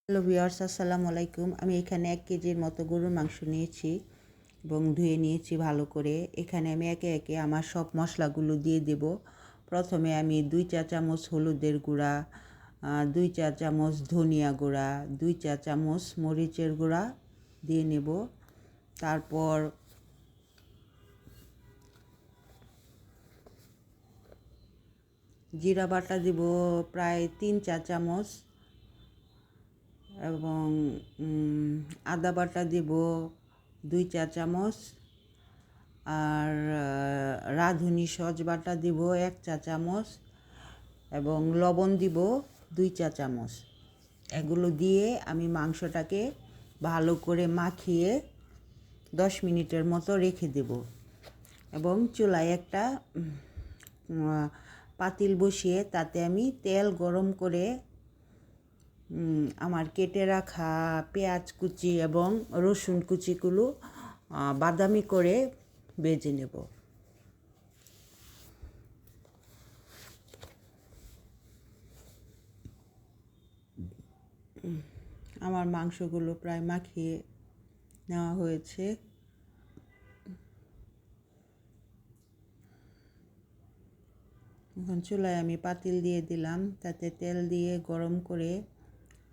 Hello viewers, আসসালামু আলাইকুম। আমি এখানে 1 কেজির মতো গরুর মাংস নিয়েছি এবং ধুয়ে নিয়েছি ভালো করে। এখানে আমি একে একে আমার সব মশলাগুলো দিয়ে দেব। প্রথমে আমি 2 চা চামচ হলুদের গুঁড়া, 2 চা চামচ ধনিয়া গুঁড়া, 2 চা চামচ মরিচের গুঁড়া দিয়ে নেব। তারপর জিরা বাটা দিব প্রায় 3 চা চামচ এবং আদা বাটা দিব 2 চা চামচ, আর রাঁধুনি সস বাটা দিব 1 চা চামচ এবং লবণ দিব 2 চা চামচ। এগুলো দিয়ে আমি মাংসটাকে ভালো করে মাখিয়ে 10 মিনিটের মতো রেখে দেব এবং চুলায় একটা পাতিল বসিয়ে তাতে আমি তেল গরম করে আমার কেটে রাখা পেঁয়াজ কুচি এবং রসুন কুচিগুলো বাদামি করে ভেজে নেব। আমার মাংসগুলো প্রায় মাখিয়ে নেওয়া হয়েছে। এখন চুলায় আমি পাতিল দিয়ে দিলাম, তাতে তেল দিয়ে গরম করে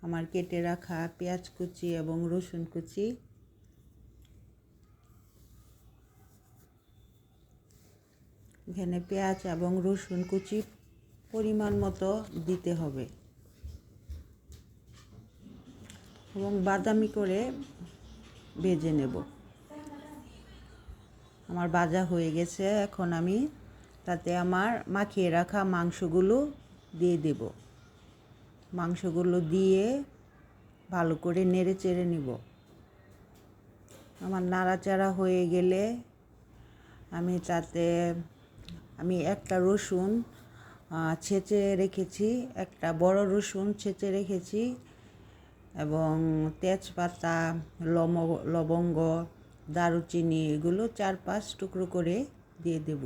আমার কেটে রাখা পেঁয়াজ কুচি এবং রসুন কুচি এখানে পেঁয়াজ এবং রসুন কুচি পরিমাণ মতো দিতে হবে এবং বাদামি করে ভেজে নেব। আমার ভাজা হয়ে গেছে। এখন আমি তাতে আমার মাখিয়ে রাখা মাংসগুলো দিয়ে দেব। মাংসগুলো দিয়ে ভালো করে নেড়ে চেড়ে নিব। আমার নাড়াচাড়া হয়ে গেলে আমি তাতে একটা রসুন ছেঁচে রেখেছি, একটা বড় রসুন ছেঁচে রেখেছি এবং তেজপাতা, লবঙ্গ, দারুচিনি এগুলো 4-5 টুকরো করে দিয়ে দেব।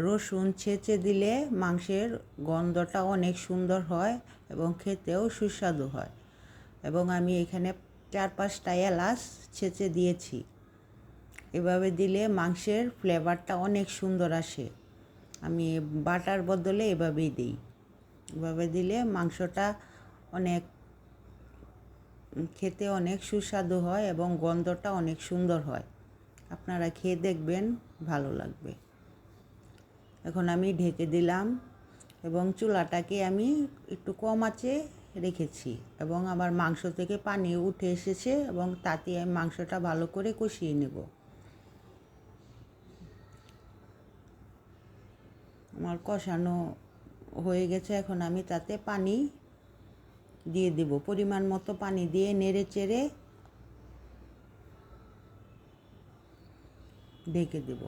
রসুন ছেঁচে দিলে মাংসের গন্ধটা অনেক সুন্দর হয় এবং খেতেও সুস্বাদু হয় এবং আমি এখানে 4-5টা এলাচ ছেঁচে দিয়েছি। এভাবে দিলে মাংসের ফ্লেভারটা অনেক সুন্দর আসে। আমি বাটার বদলে এভাবেই দিই। এভাবে দিলে মাংসটা খেতে অনেক সুস্বাদু হয় এবং গন্ধটা অনেক সুন্দর হয়। আপনারা খেয়ে দেখবেন, ভালো লাগবে। এখন আমি ঢেকে দিলাম এবং চুলাটাকে আমি একটু কম আঁচে রেখেছি এবং আমার মাংস থেকে পানি উঠে এসেছে এবং তাতে আমি মাংসটা ভালো করে কষিয়ে নেব। আমার কষানো হয়ে গেছে। এখন আমি তাতে পানি দিয়ে দেব, পরিমাণ মতো পানি দিয়ে নেড়ে চেড়ে ঢেকে দেব।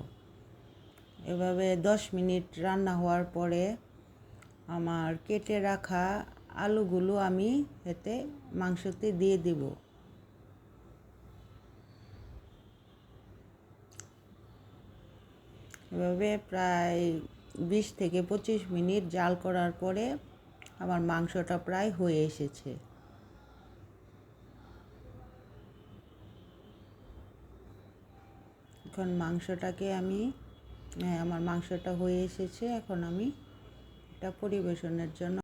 এভাবে 10 মিনিট রান্না হওয়ার পরে আমার কেটে রাখা আলুগুলো আমি এতে মাংসতে দিয়ে দেব। এভাবে প্রায় 20 থেকে 25 মিনিট জাল করার পরে আমার মাংসটা প্রায় হয়ে এসেছে। এখন মাংসটাকে আমার মাংসটা হয়ে এসেছে। এখন আমি এটা পরিবেশনের জন্য